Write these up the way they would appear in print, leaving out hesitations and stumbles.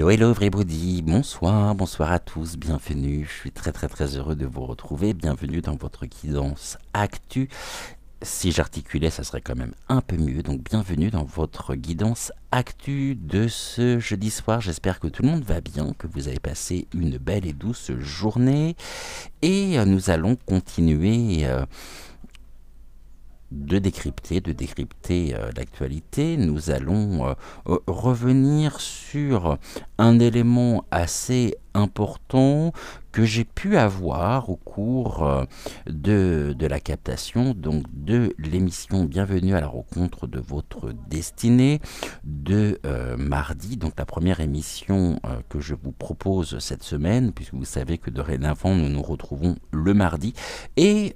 Hello, hello everybody, bonsoir à tous, bienvenue, je suis très heureux de vous retrouver, bienvenue dans votre guidance actu. Si j'articulais, ça serait quand même un peu mieux, donc bienvenue dans votre guidance actu de ce jeudi soir. J'espère que tout le monde va bien, que vous avez passé une belle et douce journée, et nous allons continuer de décrypter l'actualité. Nous allons revenir sur un élément assez important que j'ai pu avoir au cours de la captation, donc de l'émission Bienvenue à la rencontre de votre destinée de mardi, donc la première émission que je vous propose cette semaine, puisque vous savez que dorénavant nous nous retrouvons le mardi, et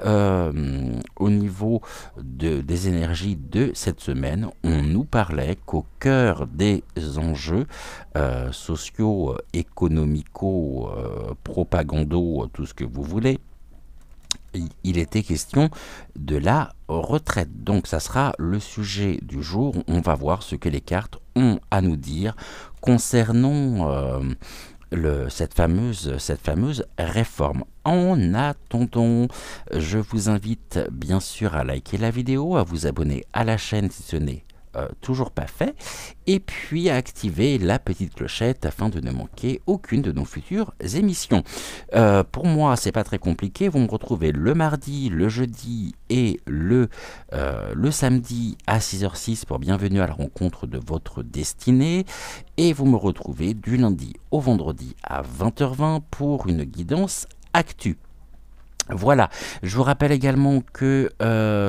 au niveau des énergies de cette semaine, on nous parlait qu'au cœur des enjeux sociaux, économico, propagandaux, tout ce que vous voulez, il était question de la retraite. Donc ça sera le sujet du jour. On va voir ce que les cartes ont à nous dire concernant cette fameuse réforme. En attendant, je vous invite bien sûr à liker la vidéo, à vous abonner à la chaîne si ce n'est toujours pas fait, et puis à activer la petite clochette afin de ne manquer aucune de nos futures émissions. Pour moi, c'est pas très compliqué. Vous me retrouvez le mardi, le jeudi et le samedi à 6h06 pour Bienvenue à la rencontre de votre destinée. Et vous me retrouvez du lundi au vendredi à 20h20 pour une guidance actu. Voilà, je vous rappelle également que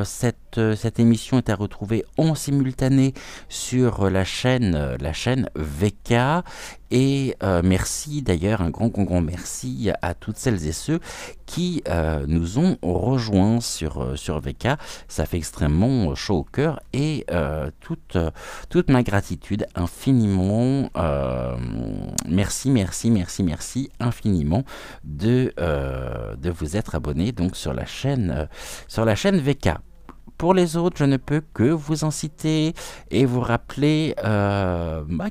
cette émission est à retrouver en simultané sur la chaîne VK. Et merci d'ailleurs, un grand merci à toutes celles et ceux qui nous ont rejoints sur VK. Ça fait extrêmement chaud au cœur, et toute ma gratitude infiniment. Merci infiniment de vous être abonné donc sur la chaîne VK. Pour les autres, je ne peux que vous inciter et vous rappeler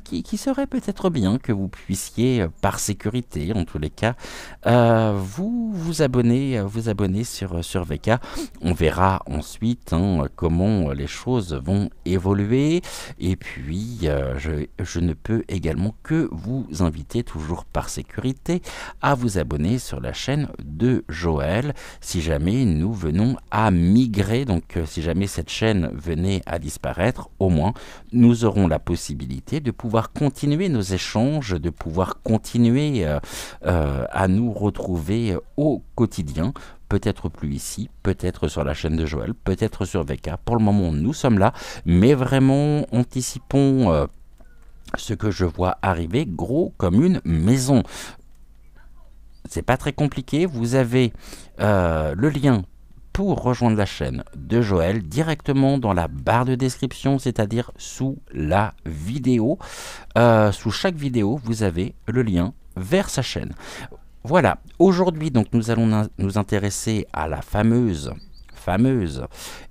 qu'il serait peut-être bien que vous puissiez, par sécurité en tous les cas, vous abonner sur VK. On verra ensuite comment les choses vont évoluer. Et puis, je ne peux également que vous inviter, toujours par sécurité, à vous abonner sur la chaîne de Joël, si jamais nous venons à migrer. Donc, si jamais cette chaîne venait à disparaître, au moins nous aurons la possibilité de pouvoir continuer nos échanges, de pouvoir continuer à nous retrouver au quotidien. Peut-être plus ici, peut-être sur la chaîne de Joël, peut-être sur VK. Pour le moment, nous sommes là, mais vraiment anticipons ce que je vois arriver gros comme une maison. C'est pas très compliqué. Vous avez le lien pour rejoindre la chaîne de Joël directement dans la barre de description, c'est-à-dire sous la vidéo. Sous chaque vidéo, vous avez le lien vers sa chaîne. Voilà, aujourd'hui donc nous allons nous intéresser à la fameuse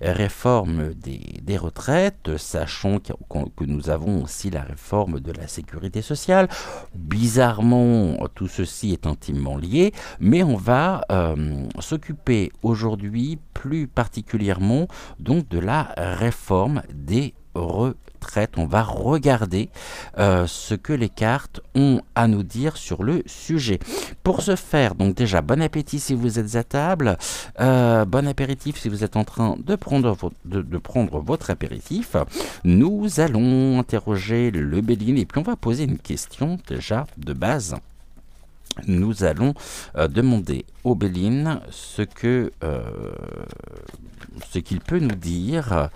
réforme des retraites, sachant que nous avons aussi la réforme de la sécurité sociale. Bizarrement, tout ceci est intimement lié, mais on va s'occuper aujourd'hui plus particulièrement donc de la réforme des retraite. On va regarder ce que les cartes ont à nous dire sur le sujet. Pour ce faire, donc déjà, bon appétit si vous êtes à table, bon apéritif si vous êtes en train de prendre votre apéritif. Nous allons interroger le Béline et puis on va poser une question déjà de base. Nous allons demander au Béline ce qu'il peut nous dire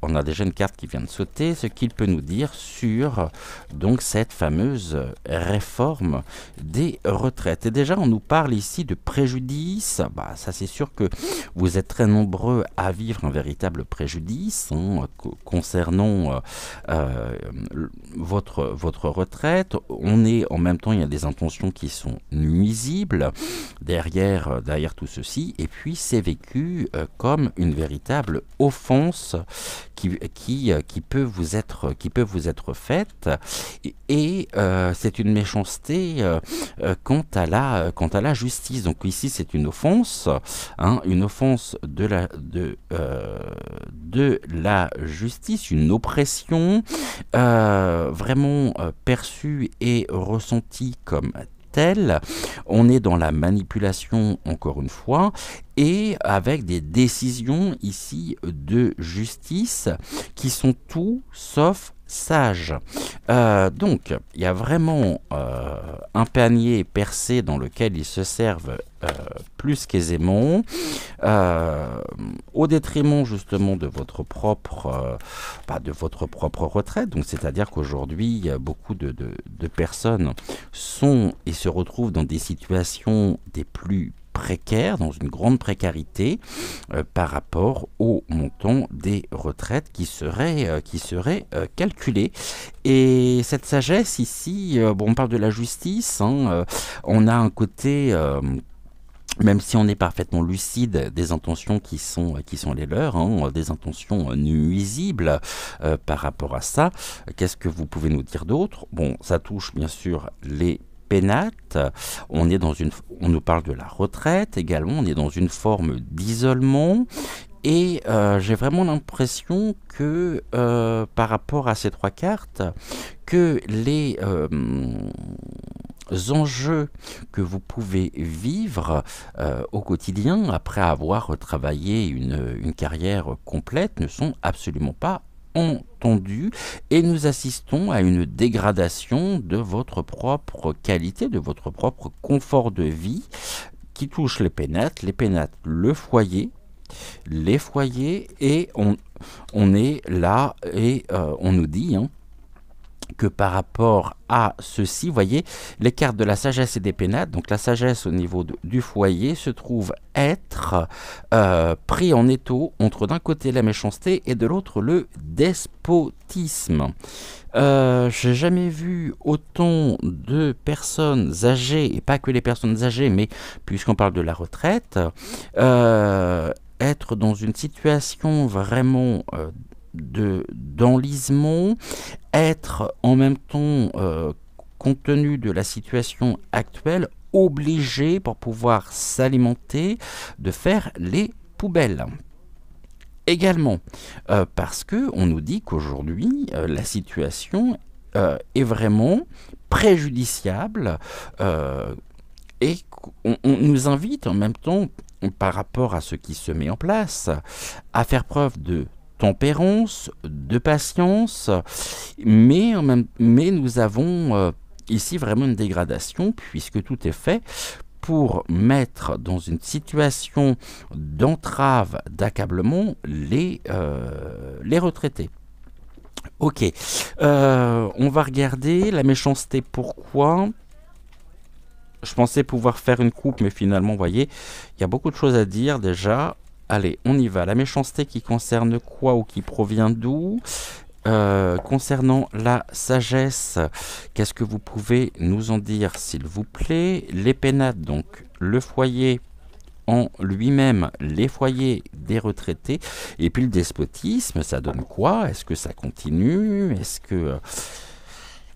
on a déjà une carte qui vient de sauter, ce qu'il peut nous dire sur donc cette fameuse réforme des retraites. Et déjà, on nous parle ici de préjudice. Ça c'est sûr que vous êtes très nombreux à vivre un véritable préjudice concernant votre retraite. En même temps, il y a des intentions qui sont nuisibles derrière tout ceci, et puis c'est vécu comme une véritable offense réponse qui peut vous être faite, c'est une méchanceté quant à la justice. Donc ici c'est une offense, hein, une offense de la justice, une oppression vraiment perçue et ressentie comme telle. On est dans la manipulation encore une fois et avec des décisions ici de justice qui sont tout sauf sages. Donc il y a vraiment un panier percé dans lequel ils se servent plus qu'aisément, au détriment justement de votre propre retraite. Donc c'est-à-dire qu'aujourd'hui beaucoup de personnes sont et se retrouvent dans des situations des plus précaires, dans une grande précarité par rapport au montant des retraites qui serait calculé. Et cette sagesse ici, bon, on parle de la justice, hein, on a un côté même si on est parfaitement lucide des intentions qui sont les leurs, hein, des intentions nuisibles par rapport à ça, qu'est-ce que vous pouvez nous dire d'autre? Bon, ça touche bien sûr les pénates, on nous parle de la retraite également, on est dans une forme d'isolement. Et j'ai vraiment l'impression que par rapport à ces trois cartes, que les enjeux que vous pouvez vivre au quotidien après avoir travaillé une carrière complète ne sont absolument pas entendus et nous assistons à une dégradation de votre propre qualité, de votre propre confort de vie qui touche les pénates, le foyer, les foyers, et on est là et on nous dit que par rapport à ceci, vous voyez, les cartes de la sagesse et des pénates, donc la sagesse au niveau du foyer se trouve être pris en étau entre d'un côté la méchanceté et de l'autre le despotisme. J'ai jamais vu autant de personnes âgées, et pas que les personnes âgées, mais puisqu'on parle de la retraite, être dans une situation vraiment d'enlisement, être en même temps, compte tenu de la situation actuelle, obligé pour pouvoir s'alimenter de faire les poubelles. Également, parce que on nous dit qu'aujourd'hui, la situation est vraiment préjudiciable et on nous invite en même temps, par rapport à ce qui se met en place, à faire preuve de tempérance, de patience, mais nous avons ici vraiment une dégradation puisque tout est fait pour mettre dans une situation d'entrave, d'accablement les retraités. Ok, on va regarder la méchanceté. Pourquoi? Je pensais pouvoir faire une coupe, mais finalement, vous voyez, il y a beaucoup de choses à dire déjà. Allez, on y va. La méchanceté qui concerne quoi ou qui provient d'où? Concernant la sagesse, qu'est-ce que vous pouvez nous en dire, s'il vous plaît? Les pénates, donc le foyer en lui-même, les foyers des retraités, et puis le despotisme, ça donne quoi? Est-ce que ça continue?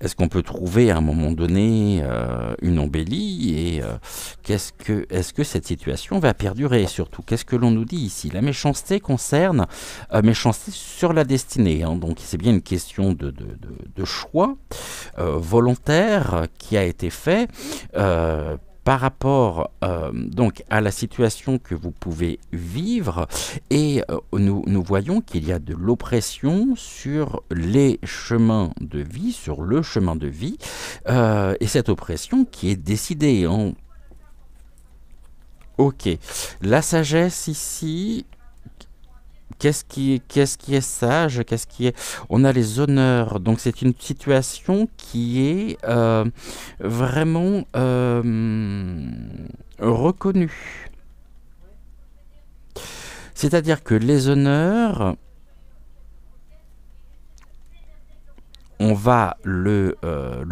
Est-ce qu'on peut trouver à un moment donné une embellie et est-ce que cette situation va perdurer? Surtout, qu'est-ce que l'on nous dit ici? La méchanceté concerne méchanceté sur la destinée, hein, donc c'est bien une question de choix volontaire qui a été fait par rapport donc à la situation que vous pouvez vivre, et nous voyons qu'il y a de l'oppression sur les chemins de vie, sur le chemin de vie, et cette oppression qui est décidée. Ok, la sagesse ici. Qu'est-ce qui est sage? On a les honneurs. Donc c'est une situation qui est vraiment reconnue. C'est-à-dire que les honneurs, on va le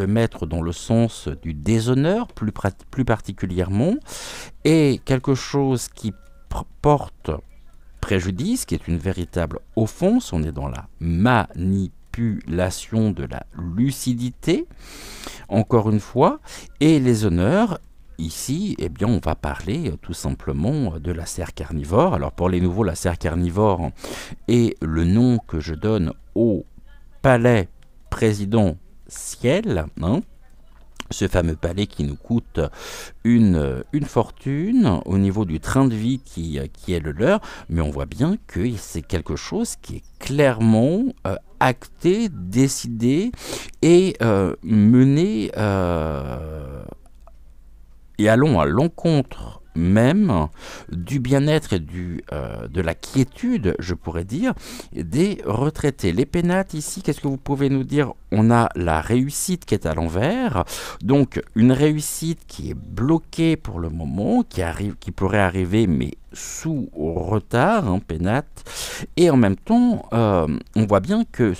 mettre dans le sens du déshonneur, plus particulièrement, et quelque chose qui porte préjudice, qui est une véritable offense. On est dans la manipulation de la lucidité, encore une fois. Et les honneurs, ici, eh bien, on va parler tout simplement de la serre carnivore. Alors pour les nouveaux, la serre carnivore est le nom que je donne au palais présidentiel, hein, ce fameux palais qui nous coûte une fortune au niveau du train de vie qui est le leur, mais on voit bien que c'est quelque chose qui est clairement acté, décidé et mené, et allons à l'encontre même du bien-être et de la quiétude, je pourrais dire, des retraités. Les pénates ici, qu'est-ce que vous pouvez nous dire? On a la réussite qui est à l'envers, donc une réussite qui est bloquée pour le moment, qui pourrait arriver mais sous retard, hein, pénate, et en même temps, on voit bien que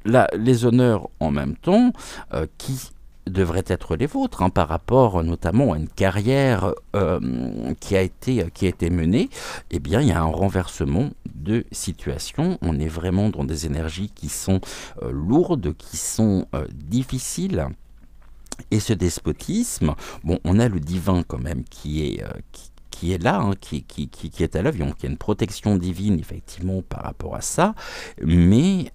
les honneurs en même temps, qui devraient être les vôtres, hein, par rapport notamment à une carrière qui a été menée, eh bien il y a un renversement de situation. On est vraiment dans des énergies qui sont lourdes, qui sont difficiles. Et ce despotisme, bon, on a le divin quand même qui est là, hein, qui est à l'œuvre. Donc il y a une protection divine effectivement par rapport à ça, mais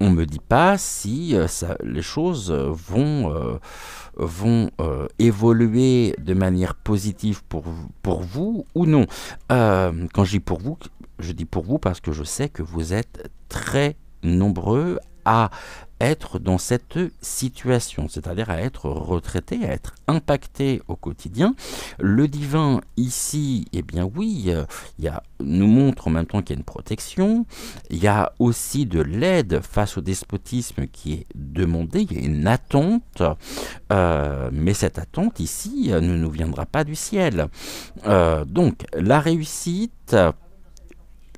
on ne me dit pas si les choses vont évoluer de manière positive pour vous ou non. Quand je dis pour vous parce que je sais que vous êtes très nombreux à être dans cette situation, c'est-à-dire à être retraité, à être impacté au quotidien. Le divin ici, eh bien oui, nous montre en même temps qu'il y a une protection, il y a aussi de l'aide face au despotisme qui est demandée, il y a une attente, mais cette attente ici ne nous viendra pas du ciel. Donc la réussite,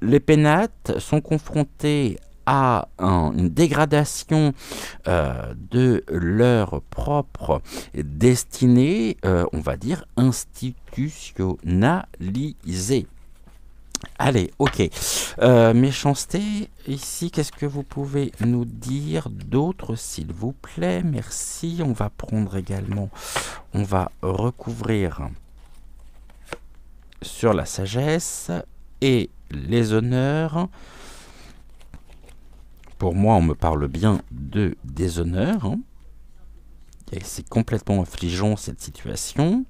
les pénates sont confrontés à une dégradation de leur propre destinée, on va dire institutionnalisée. Allez, ok. Méchanceté, ici, qu'est-ce que vous pouvez nous dire d'autre, s'il vous plaît? Merci. On va prendre également, on va recouvrir sur la sagesse et les honneurs. Pour moi, on me parle bien de déshonneur, hein. Et c'est complètement affligeant cette situation.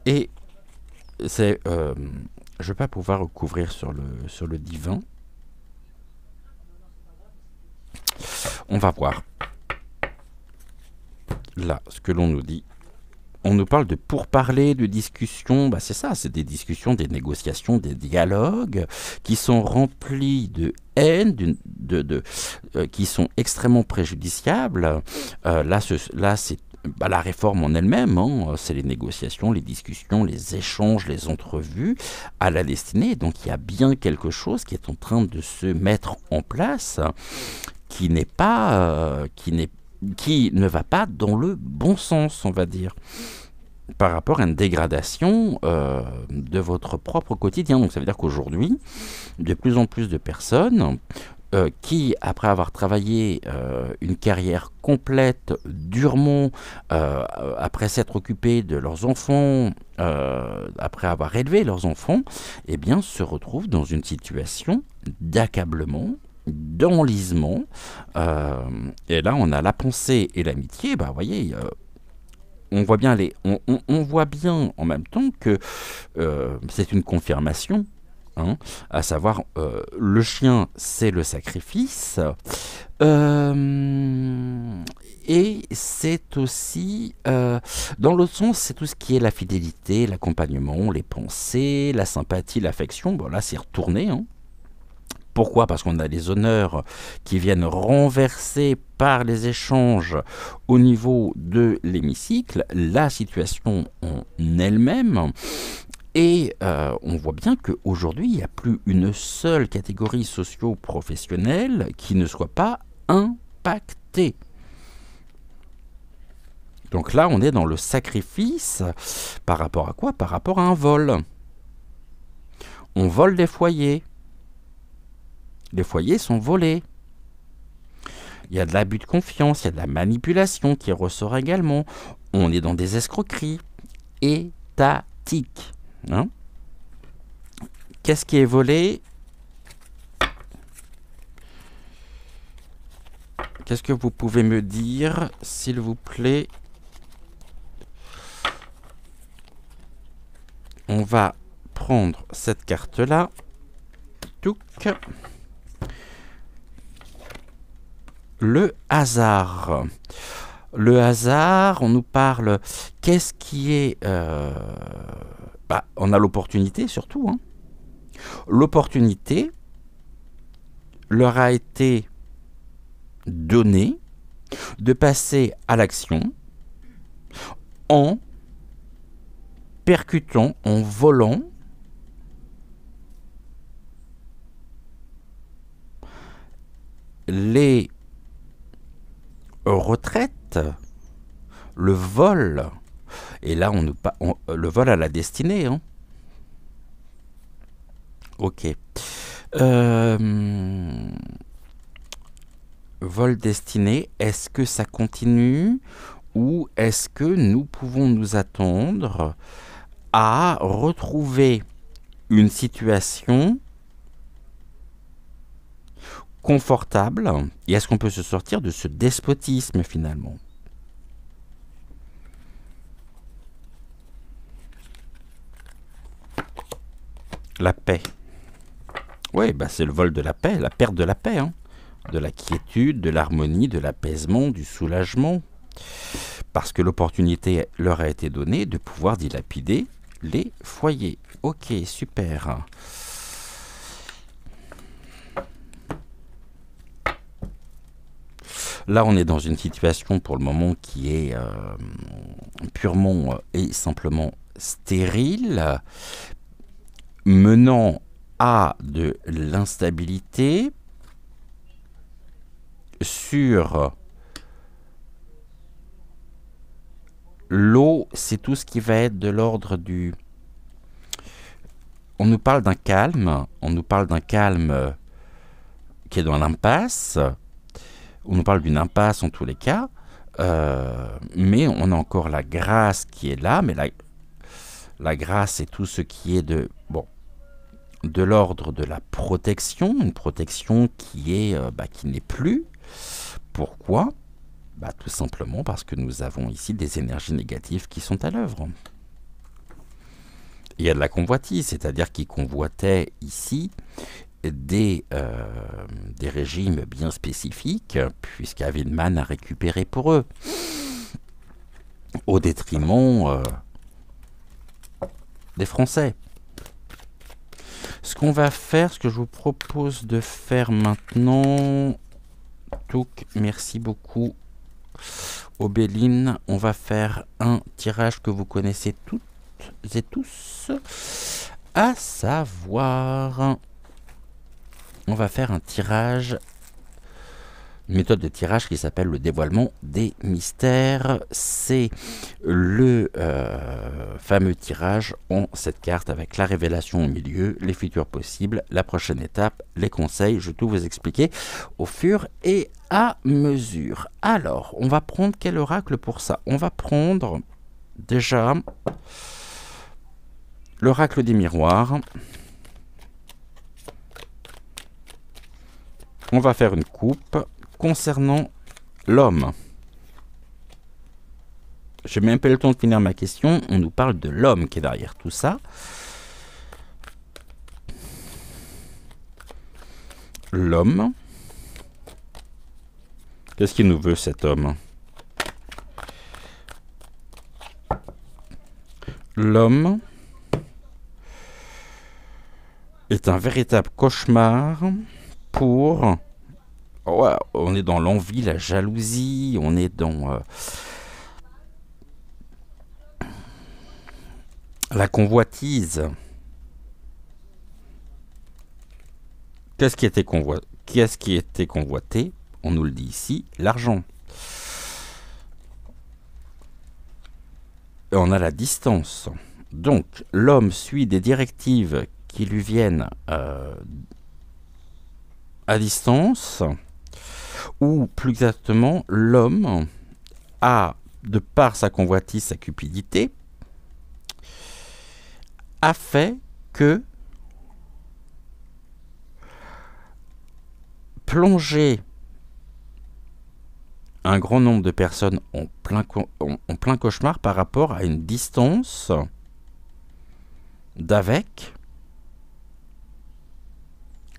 Et c'est, je ne vais pas pouvoir recouvrir sur le divin. On va voir là ce que l'on nous dit. On nous parle de pourparlers, de discussions, bah c'est ça, c'est des discussions, des négociations, des dialogues qui sont remplis de haine, qui sont extrêmement préjudiciables. Là, c'est la réforme en elle-même, hein, c'est les négociations, les discussions, les échanges, les entrevues à la destinée. Donc il y a bien quelque chose qui est en train de se mettre en place, qui n'est pas, qui ne va pas dans le bon sens, on va dire, par rapport à une dégradation de votre propre quotidien. Donc ça veut dire qu'aujourd'hui, de plus en plus de personnes qui, après avoir travaillé une carrière complète, durement, après s'être occupés de leurs enfants, après avoir élevé leurs enfants, eh bien, se retrouvent dans une situation d'accablement, d'enlisement. Et là, on a la pensée et l'amitié. Bah, vous voyez, on voit bien on voit bien en même temps que c'est une confirmation. Hein, à savoir, le chien, c'est le sacrifice, et c'est aussi, dans l'autre sens, c'est tout ce qui est la fidélité, l'accompagnement, les pensées, la sympathie, l'affection. Bon, là, c'est retourné, hein. Pourquoi? Parce qu'on a les honneurs qui viennent renverser par les échanges au niveau de l'hémicycle la situation en elle-même. Et on voit bien qu'aujourd'hui, il n'y a plus une seule catégorie socio-professionnelle qui ne soit pas impactée. Donc là, on est dans le sacrifice par rapport à quoi? Par rapport à un vol. On vole des foyers. Les foyers sont volés. Il y a de l'abus de confiance, il y a de la manipulation qui ressort également. On est dans des escroqueries étatiques. Hein? Qu'est-ce qui est volé? Qu'est-ce que vous pouvez me dire, s'il vous plaît? On va prendre cette carte-là. Touc. Le hasard. Le hasard, on nous parle... Qu'est-ce qui est... on a l'opportunité surtout. Hein. L'opportunité leur a été donnée de passer à l'action en percutant, en volant les retraites, le vol, et là le vol à la destinée. Hein. Ok. Vol destiné, est-ce que ça continue ou est-ce que nous pouvons nous attendre à retrouver une situation confortable et est-ce qu'on peut se sortir de ce despotisme finalement? La paix. Oui, c'est le vol de la paix, la perte de la paix, hein. De la quiétude, de l'harmonie, de l'apaisement, du soulagement. Parce que l'opportunité leur a été donnée de pouvoir dilapider les foyers. Ok, super. Là, on est dans une situation pour le moment qui est purement et simplement stérile, menant à de l'instabilité sur l'eau. C'est tout ce qui va être de l'ordre du... On nous parle d'un calme, qui est dans l'impasse. On nous parle d'une impasse en tous les cas, mais on a encore la grâce qui est là, mais la grâce c'est tout ce qui est de l'ordre de la protection, une protection qui n'est plus. Pourquoi? Tout simplement parce que nous avons ici des énergies négatives qui sont à l'œuvre. Il y a de la convoitise, c'est-à-dire qu'ils convoitaient ici des régimes bien spécifiques, puisqu'Avilman a récupéré pour eux, au détriment des Français. Ce qu'on va faire, ce que je vous propose de faire maintenant, merci beaucoup Obéline, on va faire un tirage que vous connaissez toutes et tous, à savoir... On va faire un tirage, une méthode de tirage qui s'appelle le dévoilement des mystères. C'est le fameux tirage en cette carte avec la révélation au milieu, les futurs possibles, la prochaine étape, les conseils. Je vais tout vous expliquer au fur et à mesure. Alors, on va prendre quel oracle pour ça? On va prendre déjà l'oracle des miroirs. On va faire une coupe concernant l'homme. Je n'ai même pas le temps de finir ma question. On nous parle de l'homme qui est derrière tout ça. L'homme. Qu'est-ce qu'il nous veut, cet homme? L'homme est un véritable cauchemar pour... Ouais, on est dans l'envie, la jalousie, on est dans la convoitise. Qu'est-ce qui était convoité? On nous le dit ici, l'argent. on a la distance. Donc, l'homme suit des directives qui lui viennent à distance, ou plus exactement, l'homme a, de par sa convoitise, sa cupidité, a fait que plonger un grand nombre de personnes en plein cauchemar par rapport à une distance d'avec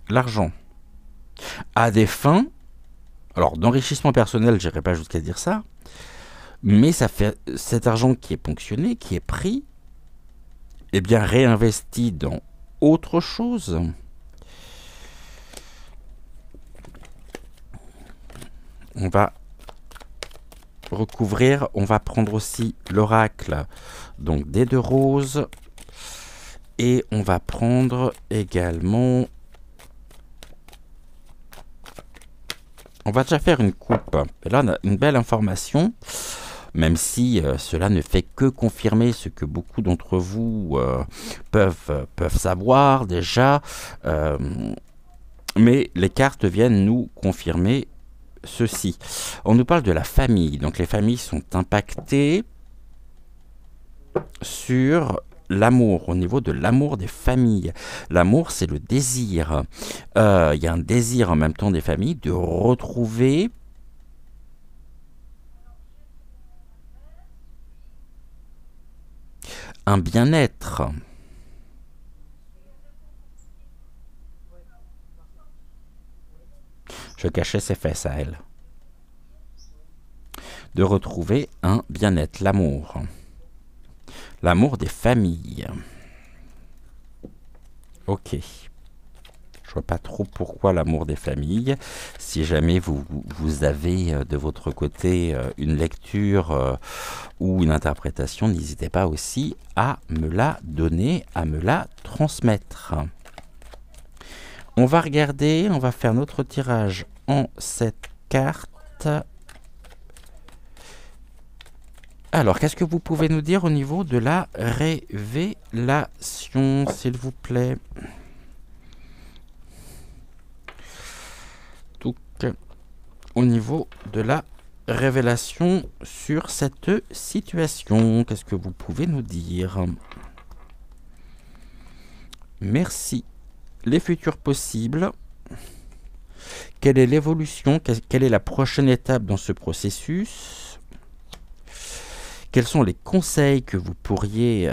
l'argent. À des fins, alors d'enrichissement personnel, je n'irai pas jusqu'à dire ça, mais ça fait cet argent qui est ponctionné, qui est pris, et bien réinvesti dans autre chose. On va recouvrir, on va prendre aussi l'oracle, donc des deux roses, et on va prendre également, on va déjà faire une coupe, et là on a une belle information, même si cela ne fait que confirmer ce que beaucoup d'entre vous peuvent savoir déjà, mais les cartes viennent nous confirmer ceci. On nous parle de la famille, donc les familles sont impactées sur l'amour, au niveau de l'amour des familles. L'amour, c'est le désir. Il y a un désir en même temps des familles de retrouver un bien-être. Je cachais ses fesses à elle. De retrouver un bien-être, l'amour. L'amour des familles. Ok. Je vois pas trop pourquoi l'amour des familles. Si jamais vous avez de votre côté une lecture ou une interprétation, n'hésitez pas aussi à me la donner, à me la transmettre. On va regarder, on va faire notre tirage en cette carte. Alors, qu'est-ce que vous pouvez nous dire au niveau de la révélation, s'il vous plaît? Donc, au niveau de la révélation sur cette situation, qu'est-ce que vous pouvez nous dire? Merci. Les futurs possibles. Quelle est l'évolution? Quelle est la prochaine étape dans ce processus? Quels sont les conseils que vous pourriez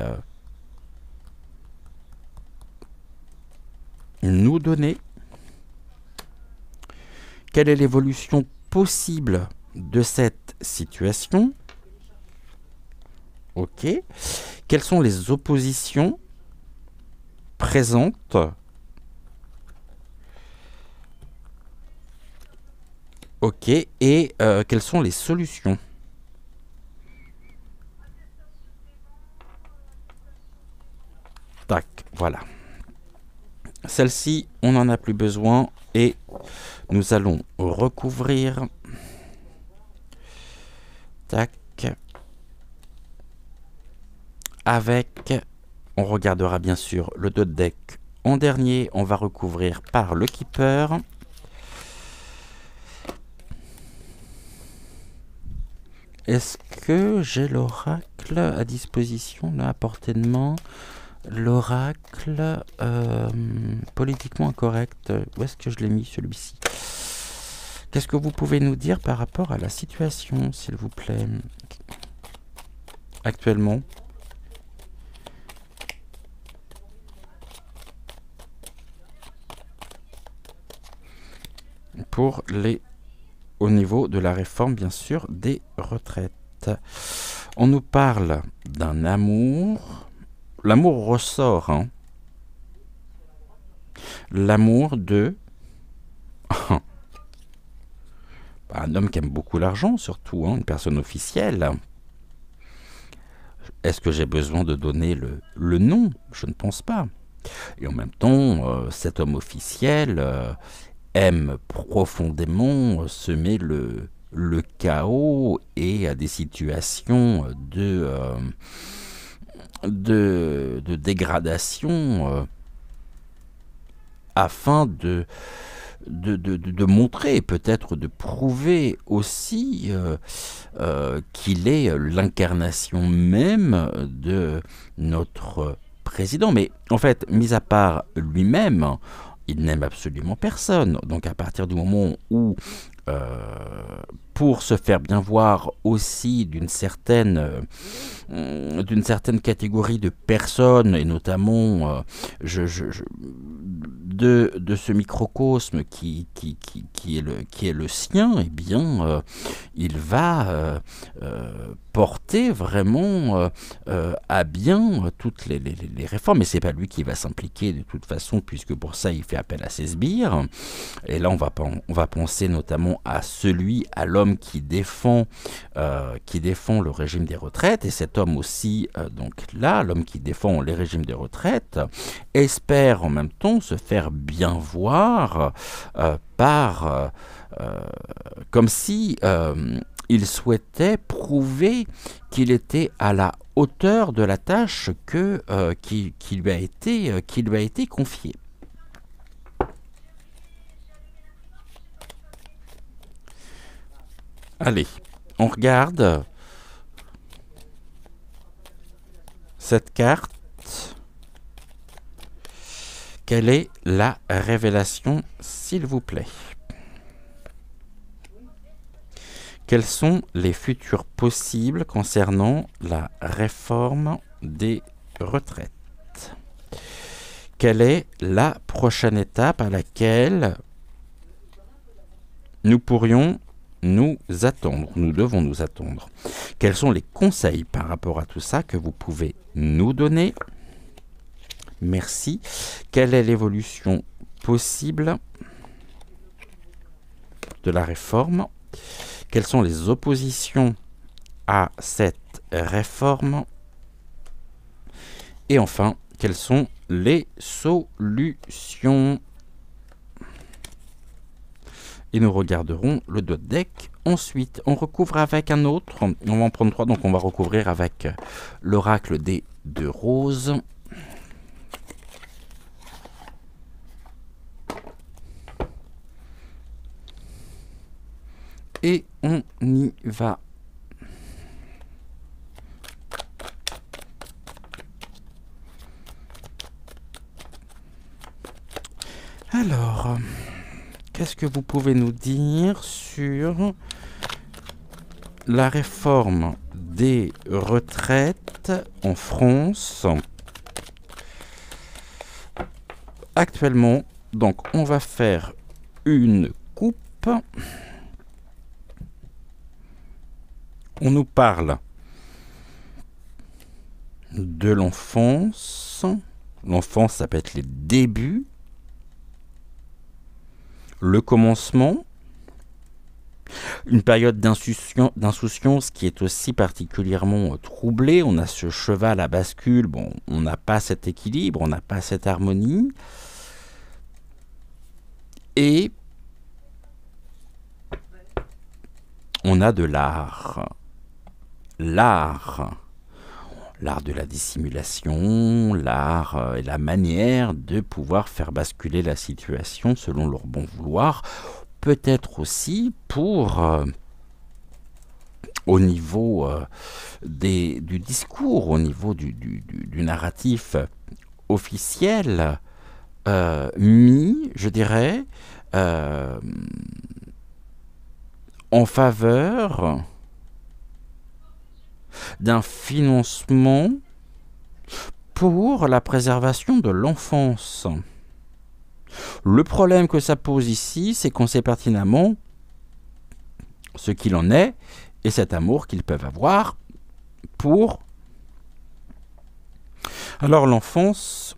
nous donner? Quelle est l'évolution possible de cette situation? Ok. Quelles sont les oppositions présentes? Ok. Et quelles sont les solutions? Tac, voilà. Celle-ci, on n'en a plus besoin et nous allons recouvrir. Tac. Avec, on regardera bien sûr le dos de deck en dernier. On va recouvrir par le Keeper. Est-ce que j'ai l'oracle à disposition, là, à portée de main? L'oracle politiquement incorrect. Où est-ce que je l'ai mis, celui-ci? Qu'est-ce que vous pouvez nous dire par rapport à la situation, s'il vous plaît, actuellement? Pour les... Au niveau de la réforme, bien sûr, des retraites. On nous parle d'un amour. L'amour ressort, hein. L'amour de... un homme qui aime beaucoup l'argent, surtout, hein, une personne officielle. Est-ce que j'ai besoin de donner le nom? Je ne pense pas. Et en même temps, cet homme officiel aime profondément semer le chaos et à des situations de dégradation afin de montrer, peut-être de prouver aussi qu'il est l'incarnation même de notre président. Mais en fait, mis à part lui-même, il n'aime absolument personne. Donc à partir du moment où, pour se faire bien voir aussi d'une certaine catégorie de personnes, et notamment de ce microcosme qui est le sien, eh bien, il va porter vraiment à bien toutes les réformes. Mais c'est pas lui qui va s'impliquer de toute façon, puisque pour ça, il fait appel à ses sbires. Et là, on va penser notamment à l'homme qui défend le régime des retraites. Et cet homme aussi, donc là, l'homme qui défend les régimes des retraites, espère en même temps se faire bien voir comme si il souhaitait prouver qu'il était à la hauteur de la tâche qui lui a été confiée. Allez, on regarde cette carte. Quelle est la révélation, s'il vous plaît? Quels sont les futurs possibles concernant la réforme des retraites? Quelle est la prochaine étape à laquelle nous pourrions nous attendre, nous devons nous attendre? Quels sont les conseils par rapport à tout ça que vous pouvez nous donner? Merci. Quelle est l'évolution possible de la réforme? Quelles sont les oppositions à cette réforme? Et enfin, quelles sont les solutions? Et nous regarderons le dos de deck. Ensuite, on recouvre avec un autre. On va en prendre 3, donc on va recouvrir avec l'oracle des 2 roses. Et on y va. Alors, qu'est-ce que vous pouvez nous dire sur la réforme des retraites en France actuellement? Donc, on va faire une coupe. On nous parle de l'enfance. L'enfance, ça peut être les débuts, le commencement, une période d'insouciance qui est aussi particulièrement troublée. On a ce cheval à bascule. Bon, on n'a pas cet équilibre, on n'a pas cette harmonie. Et on a de l'art. L'art de la dissimulation, l'art et la manière de pouvoir faire basculer la situation selon leur bon vouloir, peut-être aussi pour, au niveau du discours, au niveau du narratif officiel, mis, je dirais, en faveur d'un financement pour la préservation de l'enfance. Le problème que ça pose ici, c'est qu'on sait pertinemment ce qu'il en est et cet amour qu'ils peuvent avoir pour... Alors l'enfance,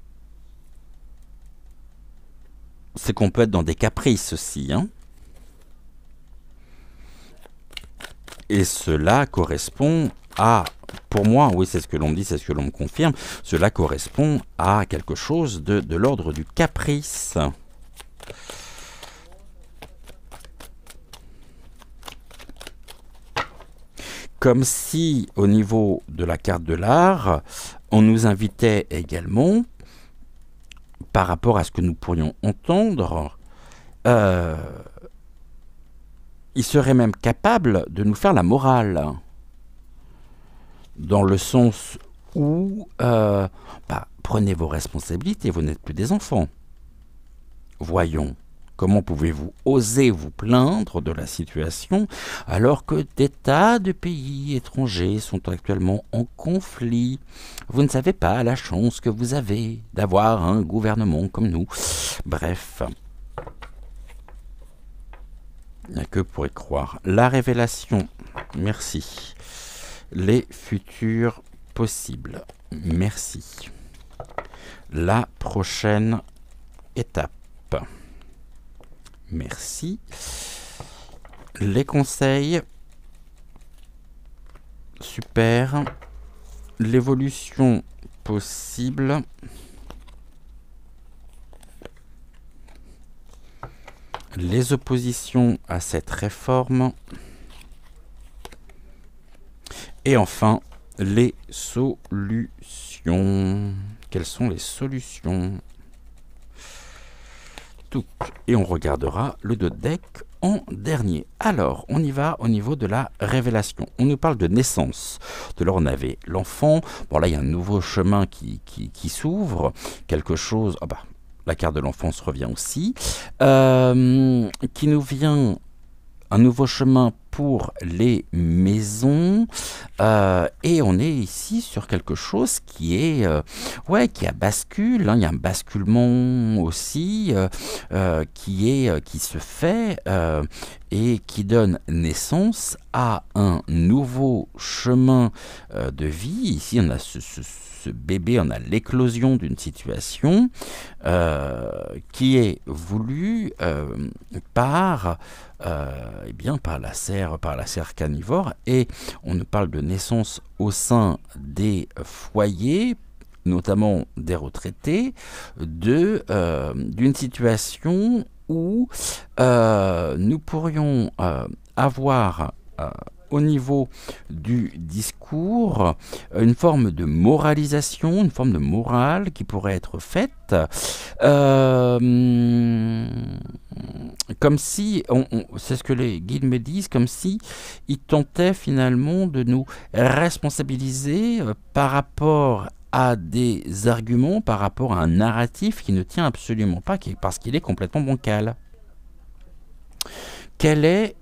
c'est qu'on peut être dans des caprices aussi, hein. Et cela correspond à, pour moi, oui, c'est ce que l'on me dit, c'est ce que l'on me confirme, cela correspond à quelque chose de l'ordre du caprice. Comme si, au niveau de la carte de l'art, on nous invitait également, par rapport à ce que nous pourrions entendre, il serait même capable de nous faire la morale, dans le sens où prenez vos responsabilités, vous n'êtes plus des enfants. Voyons, comment pouvez-vous oser vous plaindre de la situation alors que des tas de pays étrangers sont actuellement en conflit? Vous ne savez pas la chance que vous avez d'avoir un gouvernement comme nous. Bref, il n'y a que pour y croire. La révélation, merci. Les futurs possibles, merci. La prochaine étape, merci. Les conseils, super. L'évolution possible, les oppositions à cette réforme, et enfin les solutions. Quelles sont les solutions? Et on regardera le deck en dernier. Alors, on y va au niveau de la révélation. On nous parle de naissance. De là, on avait l'enfant. Bon, là, il y a un nouveau chemin qui s'ouvre. Quelque chose... Ah bah, la carte de l'enfance revient aussi. Qui nous vient... Un nouveau chemin pour les maisons, et on est ici sur quelque chose qui est qui a bascule, hein. Il y a un basculement aussi qui se fait et qui donne naissance à un nouveau chemin de vie. Ici on a ce bébé, on a l'éclosion d'une situation qui est voulue par la serre carnivore, et on nous parle de naissance au sein des foyers, notamment des retraités, d'une situation où nous pourrions avoir au niveau du discours une forme de moralisation, une forme de morale qui pourrait être faite, comme si, c'est ce que les guides me disent, comme si ils tentaient finalement de nous responsabiliser par rapport à des arguments, par rapport à un narratif qui ne tient absolument pas, parce qu'il est complètement bancal. Quels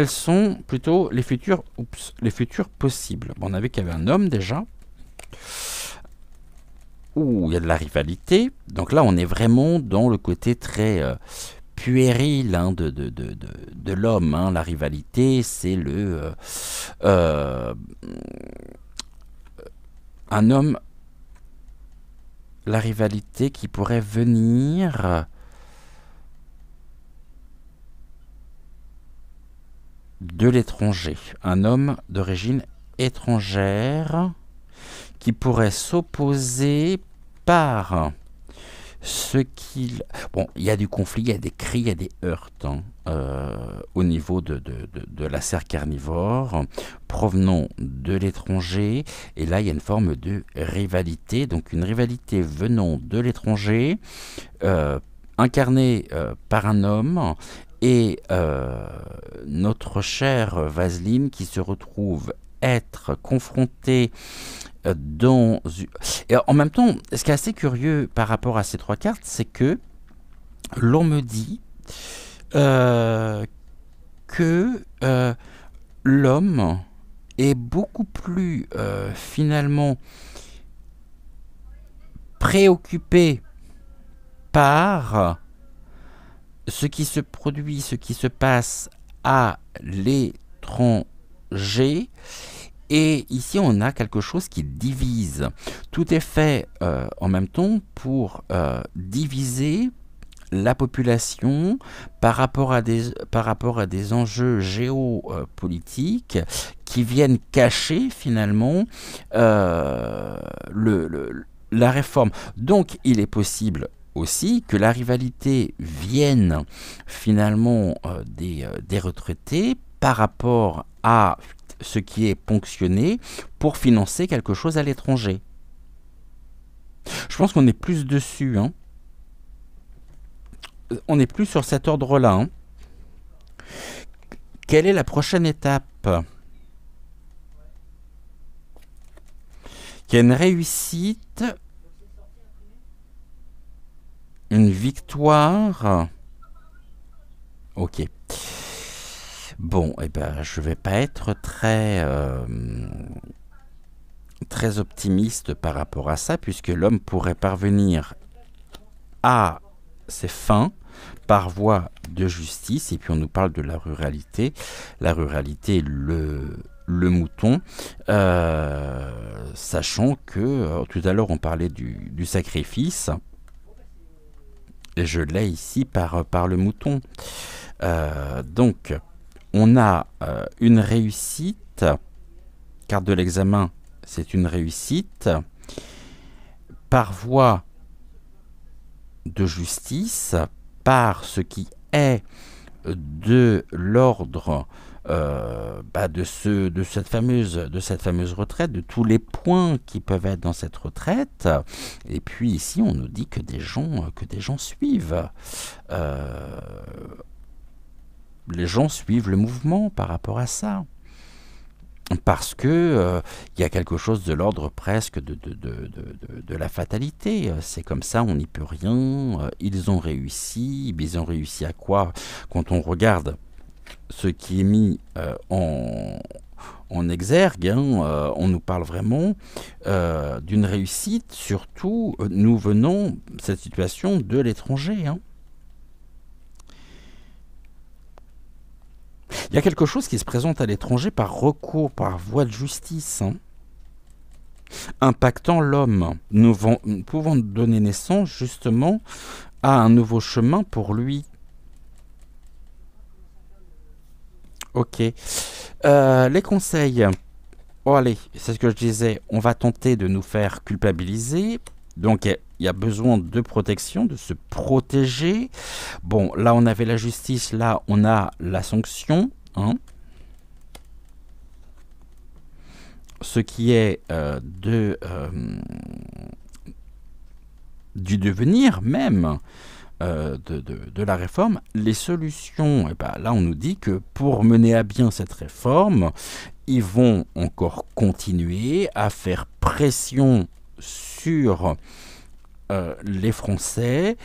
sont plutôt les futurs possibles? Bon, on avait qu'il y avait un homme déjà, où il y a de la rivalité. Donc là, on est vraiment dans le côté très puéril de l'homme. Hein. La rivalité, c'est un homme, la rivalité qui pourrait venir de l'étranger, un homme d'origine étrangère qui pourrait s'opposer par ce qu'il... Bon, il y a du conflit, il y a des cris, il y a des heurts au niveau de la serre carnivore provenant de l'étranger, et là il y a une forme de rivalité, donc une rivalité venant de l'étranger, incarnée par un homme, et notre chère Vaseline qui se retrouve être confrontée dans... Et en même temps, ce qui est assez curieux par rapport à ces trois cartes, c'est que l'on me dit que l'homme est beaucoup plus finalement préoccupé par ce qui se produit, ce qui se passe à l'étranger. Et ici, on a quelque chose qui divise. Tout est fait en même temps pour diviser la population par rapport à des enjeux géopolitiques qui viennent cacher finalement la réforme. Donc, il est possible aussi que la rivalité vienne finalement des retraités par rapport à ce qui est ponctionné pour financer quelque chose à l'étranger. Je pense qu'on est plus dessus, hein. On est plus sur cet ordre-là, hein. Quelle est la prochaine étape? Il y a une réussite, une victoire. Ok. Bon, eh ben, je vais pas être très optimiste par rapport à ça, puisque l'homme pourrait parvenir à ses fins par voie de justice. Et puis on nous parle de la ruralité. La ruralité, le mouton, sachant que tout à l'heure on parlait du sacrifice, et je l'ai ici par le mouton. Donc on a une réussite, carte de l'examen, c'est une réussite par voie de justice, par ce qui est de l'ordre de cette fameuse retraite, de tous les points qui peuvent être dans cette retraite. Et puis ici, on nous dit que des gens suivent. Les gens suivent le mouvement par rapport à ça. Parce que y a quelque chose de l'ordre presque de la fatalité. C'est comme ça, on n'y peut rien. Ils ont réussi. Ils ont réussi à quoi? Quand on regarde ce qui est mis en exergue, hein, on nous parle vraiment d'une réussite, surtout nous venons cette situation de l'étranger. Hein. Il y a quelque chose qui se présente à l'étranger par recours, par voie de justice, hein, impactant l'homme. Nous pouvons donner naissance justement à un nouveau chemin pour lui. Ok. Les conseils. Oh, allez, c'est ce que je disais. On va tenter de nous faire culpabiliser. Donc, il y a besoin de protection, de se protéger. Bon, là, on avait la justice. Là, on a la sanction. Hein. Ce qui est du devenir même de la réforme, les solutions, et ben là on nous dit que pour mener à bien cette réforme, ils vont encore continuer à faire pression sur les Français,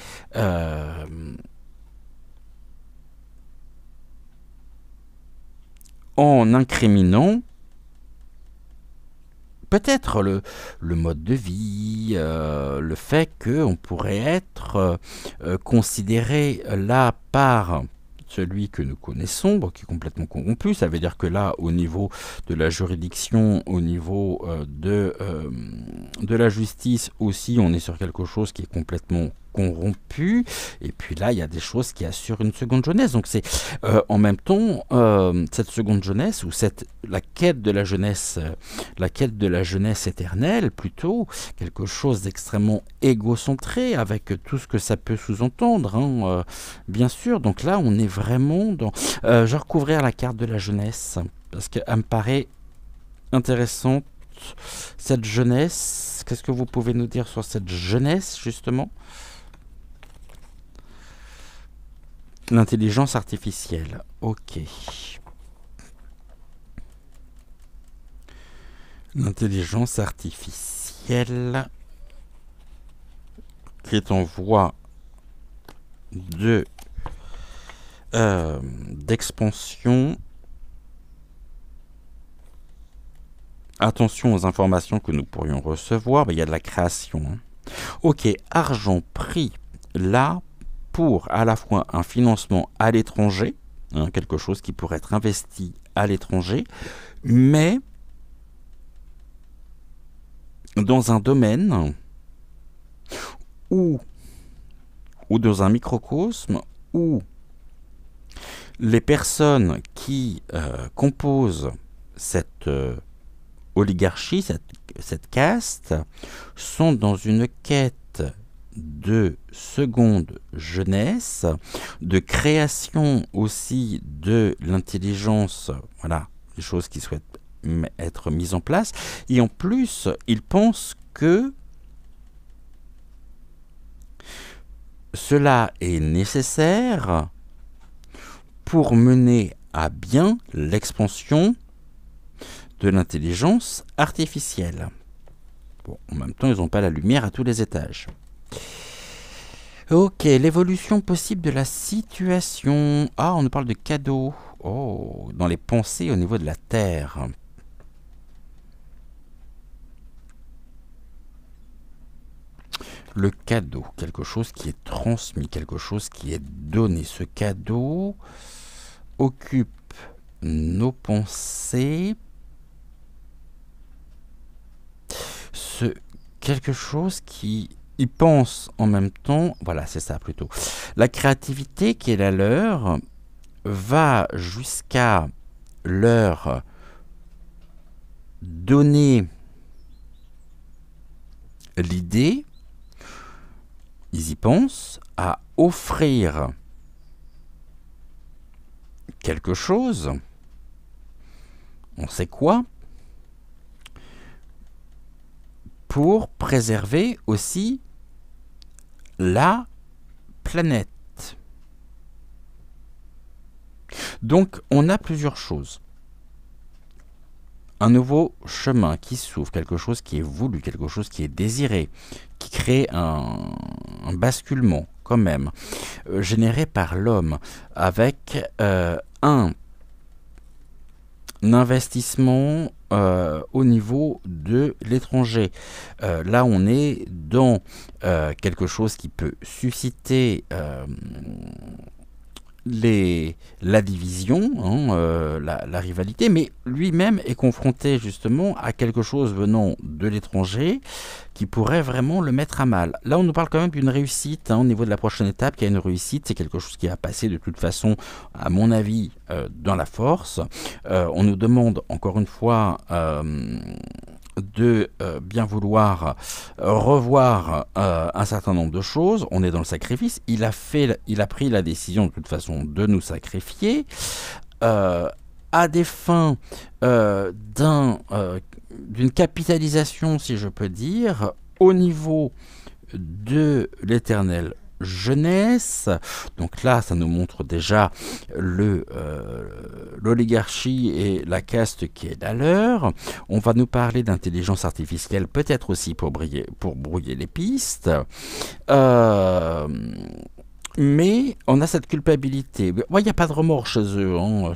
en incriminant peut-être le mode de vie, le fait qu'on pourrait être considéré là par celui que nous connaissons, bon, qui est complètement corrompu. Ça veut dire que là, au niveau de la juridiction, au niveau de la justice aussi, on est sur quelque chose qui est complètement corrompu. Et puis là, il y a des choses qui assurent une seconde jeunesse. Donc c'est en même temps cette seconde jeunesse ou la quête de la jeunesse éternelle, plutôt quelque chose d'extrêmement égocentré avec tout ce que ça peut sous-entendre, hein, bien sûr. Donc là, on est vraiment dans. Je vais recouvrir la carte de la jeunesse parce qu'elle me paraît intéressante. Cette jeunesse, qu'est-ce que vous pouvez nous dire sur cette jeunesse justement? L'intelligence artificielle. Ok. L'intelligence artificielle qui est en voie d'expansion. Attention aux informations que nous pourrions recevoir. Il y a de la création. Hein. Ok, argent pris là pour à la fois un financement à l'étranger, hein, quelque chose qui pourrait être investi à l'étranger, mais dans un domaine ou dans un microcosme où les personnes qui composent cette oligarchie, cette caste, sont dans une quête de seconde jeunesse, de création aussi de l'intelligence, voilà, des choses qu'ils souhaitent être mis en place. Et en plus, il pense que cela est nécessaire pour mener à bien l'expansion de l'intelligence artificielle. Bon, en même temps, ils n'ont pas la lumière à tous les étages. Ok, l'évolution possible de la situation. Ah, on nous parle de cadeaux. Oh, dans les pensées au niveau de la Terre. Le cadeau, quelque chose qui est transmis, quelque chose qui est donné. Ce cadeau occupe nos pensées. Quelque chose qui y pense en même temps, voilà, c'est ça plutôt. La créativité qui est la leur va jusqu'à leur donner l'idée, ils y pensent, à offrir quelque chose, on sait quoi, pour préserver aussi la planète. Donc, on a plusieurs choses. Un nouveau chemin qui s'ouvre, quelque chose qui est voulu, quelque chose qui est désiré, qui crée un basculement quand même, généré par l'homme, avec un investissement au niveau de l'étranger. Là, on est dans quelque chose qui peut susciter la division, hein, la rivalité, mais lui-même est confronté justement à quelque chose venant de l'étranger qui pourrait vraiment le mettre à mal. Là, on nous parle quand même d'une réussite, hein, au niveau de la prochaine étape, qui a une réussite, c'est quelque chose qui va passer de toute façon, à mon avis, dans la force. On nous demande, encore une fois, de bien vouloir revoir un certain nombre de choses. On est dans le sacrifice. Il a pris la décision de toute façon de nous sacrifier à des fins d'une capitalisation, si je peux dire, au niveau de l'éternelle jeunesse. Donc là, ça nous montre déjà l'oligarchie et la caste qui est la leur. On va nous parler d'intelligence artificielle, peut-être aussi pour brouiller les pistes. Mais on a cette culpabilité. Il n'y a pas de remords chez eux. Hein.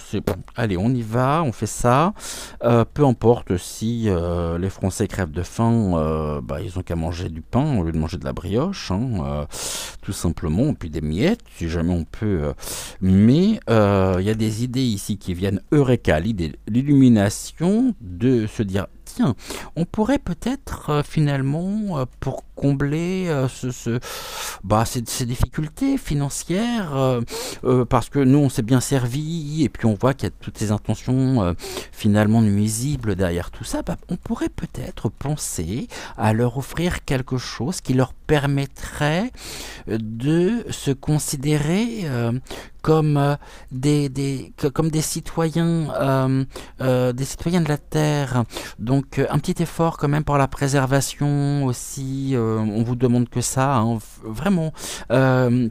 Allez, on y va, on fait ça. Peu importe si les Français crèvent de faim, ils ont qu'à manger du pain au lieu de manger de la brioche. Hein, tout simplement, puis des miettes, si jamais on peut. Mais il y a des idées ici qui viennent eureka, l'illumination de se dire, tiens, on pourrait peut-être finalement, pour combler ces difficultés financières, parce que nous on s'est bien servi et puis on voit qu'il y a toutes ces intentions finalement nuisibles derrière tout ça, on pourrait peut-être penser à leur offrir quelque chose qui leur permettrait de se considérer comme des citoyens de la Terre. Donc un petit effort quand même pour la préservation aussi. On vous demande que ça, hein, vraiment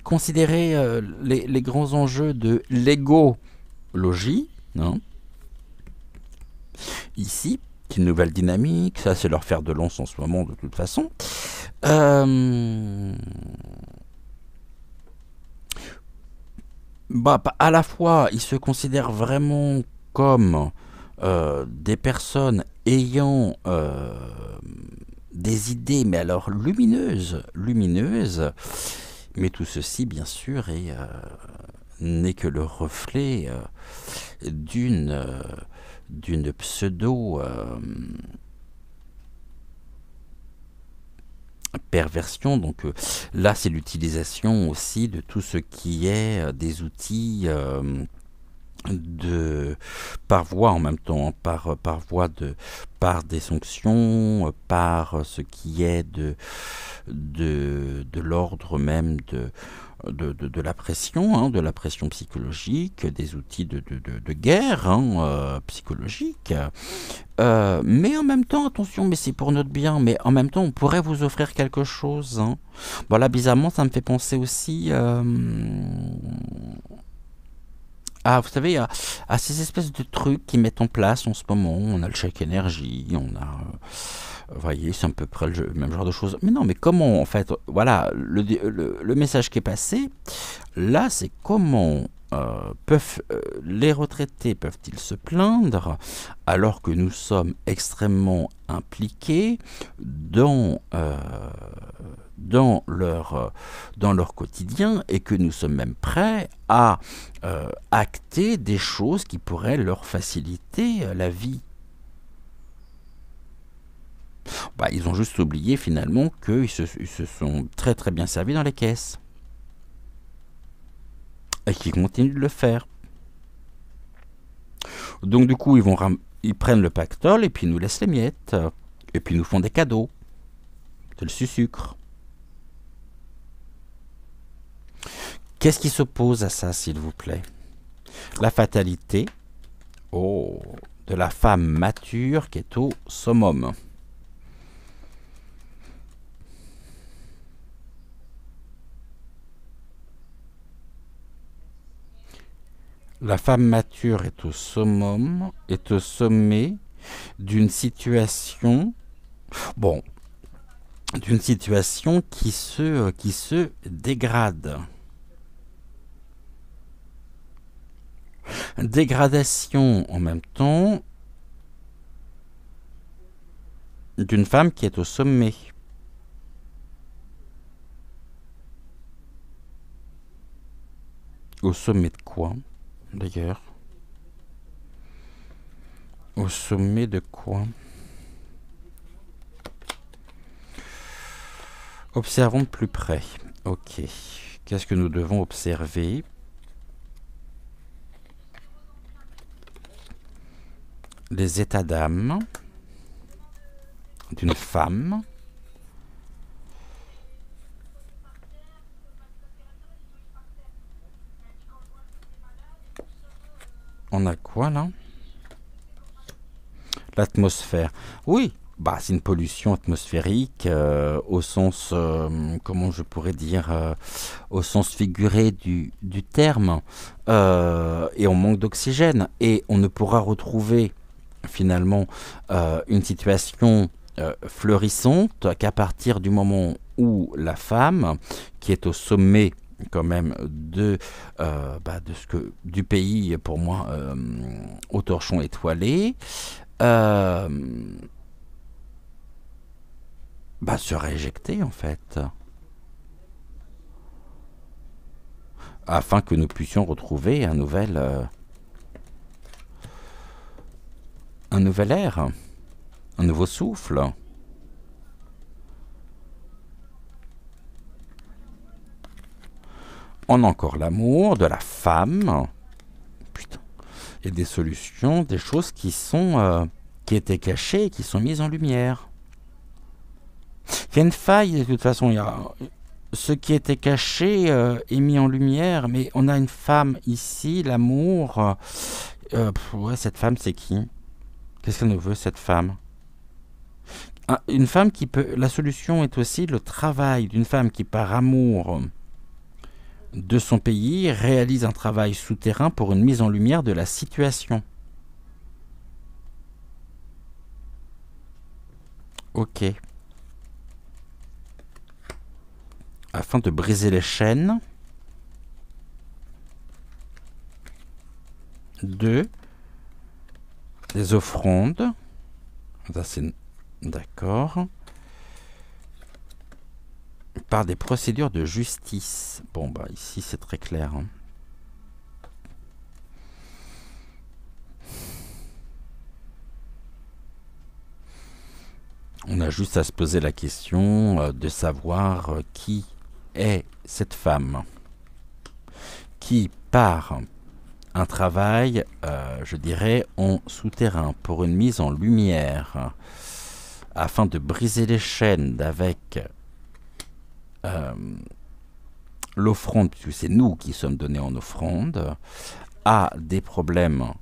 considérer les grands enjeux de l'égologie, hein. Ici, une nouvelle dynamique, ça c'est leur fer de lance en ce moment de toute façon. À la fois, ils se considèrent vraiment comme des personnes ayant des idées, mais alors lumineuses, mais tout ceci, bien sûr, n'est que le reflet d'une pseudo perversion. Donc là, c'est l'utilisation aussi de tout ce qui est des outils de par voie en même temps, hein, par voie par des sanctions, par ce qui est de l'ordre même de la pression, hein, de la pression psychologique, des outils de guerre, hein, psychologique. Mais en même temps, attention, mais c'est pour notre bien, mais en même temps, on pourrait vous offrir quelque chose. Hein. Bon, là, bizarrement, ça me fait penser aussi vous savez, à ces espèces de trucs qui mettent en place en ce moment. On a le chèque énergie, on a... vous voyez, c'est à peu près le même genre de choses. Mais non, mais comment, en fait, voilà, le message qui est passé, là, c'est comment les retraités peuvent-ils se plaindre alors que nous sommes extrêmement impliqués dans leur quotidien et que nous sommes même prêts à acter des choses qui pourraient leur faciliter la vie. Ils ont juste oublié finalement qu'ils se sont très très bien servis dans les caisses. Et qu'ils continuent de le faire. Donc du coup, ils prennent le pactole et puis ils nous laissent les miettes. Et puis ils nous font des cadeaux. C'est le sucre. Qu'est-ce qui s'oppose à ça, s'il vous plaît? La fatalité de la femme mature qui est au summum. La femme mature est au summum, est au sommet d'une situation, d'une situation qui se dégrade. Dégradation en même temps d'une femme qui est au sommet. Au sommet de quoi, d'ailleurs? Au sommet de quoi? Observons de plus près. Ok. Qu'est-ce que nous devons observer? Les états d'âme d'une femme on a quoi là? L'atmosphère. Oui, c'est une pollution atmosphérique au sens, comment je pourrais dire, au sens figuré du terme. Et on manque d'oxygène. Et on ne pourra retrouver finalement une situation florissante qu'à partir du moment où la femme, qui est au sommet quand même du pays, pour moi, au torchon étoilé, serait éjectée en fait, afin que nous puissions retrouver un nouvel air, un nouveau souffle. On a encore l'amour de la femme. Putain. Et des solutions, des choses qui étaient cachées et qui sont mises en lumière. Il y a une faille, de toute façon. Ce qui était caché est mis en lumière, mais on a une femme ici, l'amour. Cette femme, c'est qui? Qu'est-ce qu'elle nous veut, cette femme? Une femme qui peut... La solution est aussi le travail d'une femme qui, par amour de son pays, réalise un travail souterrain pour une mise en lumière de la situation. Ok. Afin de briser les chaînes des offrandes. Ça, c'est... D'accord. Par des procédures de justice. Ici, c'est très clair. Hein. On a juste à se poser la question de savoir qui est cette femme qui, par un travail, je dirais, en souterrain pour une mise en lumière afin de briser les chaînes avec l'offrande, puisque c'est nous qui sommes donnés en offrande, à des problèmes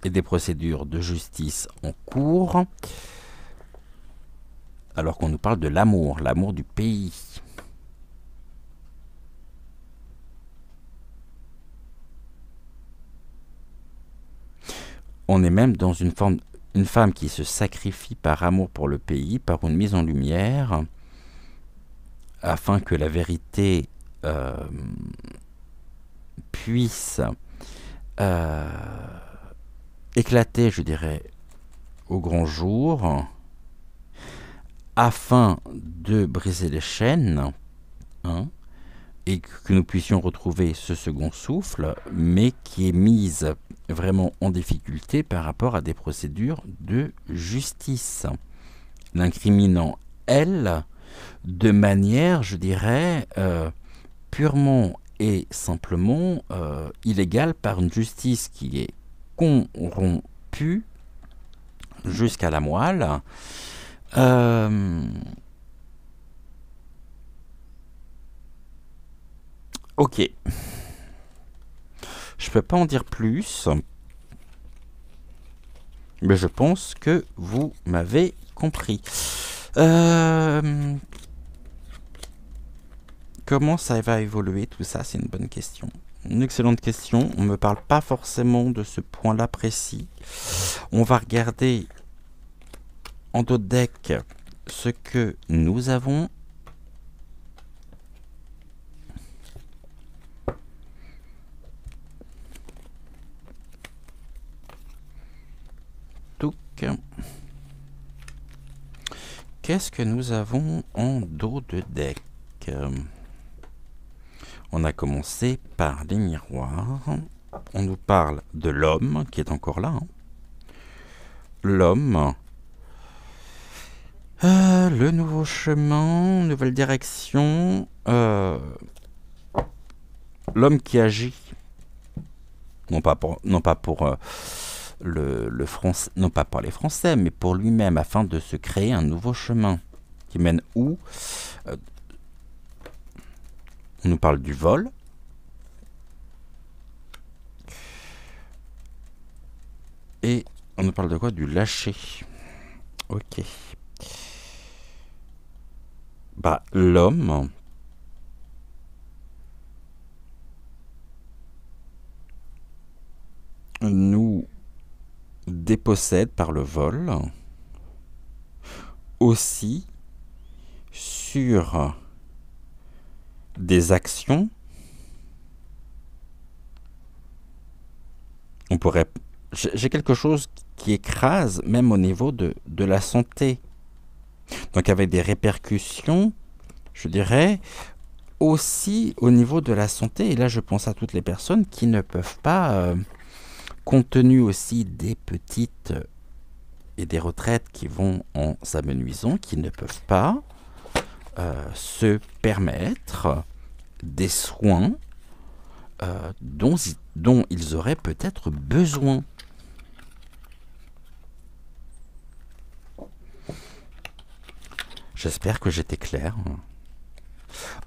et des procédures de justice en cours, alors qu'on nous parle de l'amour du pays. On est même dans une femme qui se sacrifie par amour pour le pays, par une mise en lumière, afin que la vérité puisse éclater, je dirais, au grand jour, afin de briser les chaînes, hein, et que nous puissions retrouver ce second souffle, mais qui est mise vraiment en difficulté par rapport à des procédures de justice, l'incriminant, elle, de manière, je dirais, purement et simplement illégale, par une justice qui est corrompue jusqu'à la moelle. Ok. Je peux pas en dire plus, mais je pense que vous m'avez compris. Comment ça va évoluer tout ça? C'est une bonne question. Une excellente question. On ne me parle pas forcément de ce point-là précis. On va regarder en d'autres decks ce que nous avons. Qu'est-ce que nous avons en dos de deck? On a commencé par les miroirs. On nous parle de l'homme qui est encore là. Hein. L'homme. Le nouveau chemin, nouvelle direction. L'homme qui agit. Non pas pour le français, non pas pour les Français, mais pour lui-même, afin de se créer un nouveau chemin qui mène où? On nous parle du vol. Et on nous parle de quoi? Du lâcher. Ok. Bah, l'homme nous dépossède par le vol aussi sur des actions. On pourrait... J'ai quelque chose qui écrase même au niveau de la santé. Donc avec des répercussions, je dirais, aussi au niveau de la santé. Et là, je pense à toutes les personnes qui ne peuvent pas, compte tenu aussi des petites et des retraites qui vont en s'amenuisant, qui ne peuvent pas se permettre des soins dont ils auraient peut-être besoin. J'espère que j'étais clair.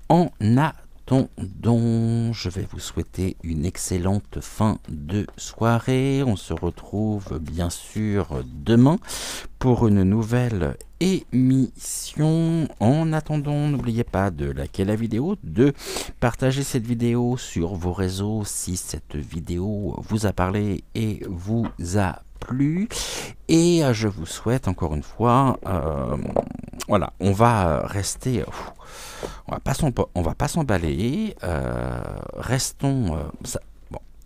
En attendant, je vais vous souhaiter une excellente fin de soirée. On se retrouve bien sûr demain pour une nouvelle émission. En attendant, n'oubliez pas de liker la vidéo, de partager cette vidéo sur vos réseaux si cette vidéo vous a parlé et vous a plu. Et je vous souhaite encore une fois, voilà, on va rester, on va pas s'emballer, restons,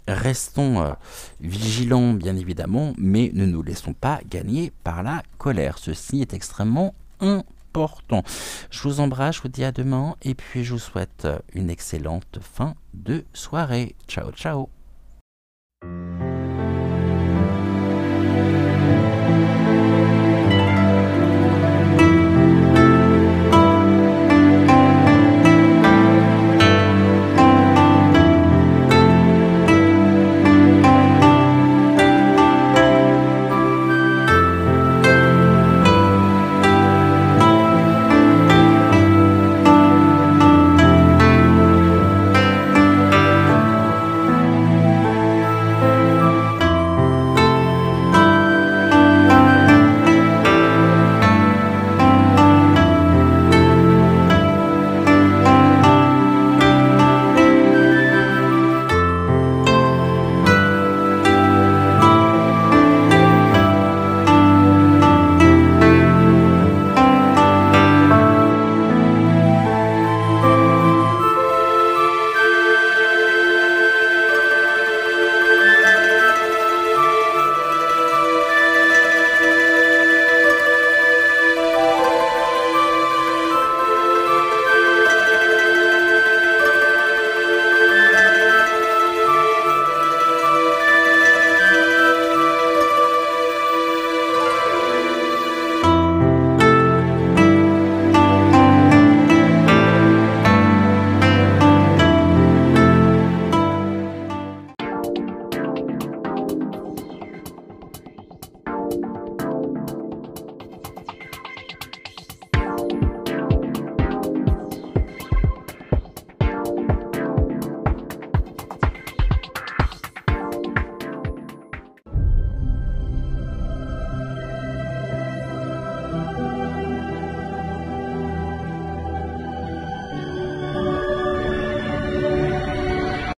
restons vigilants bien évidemment, mais ne nous laissons pas gagner par la colère. Ceci est extrêmement important. Je vous embrasse, je vous dis à demain et puis je vous souhaite une excellente fin de soirée. Ciao, ciao.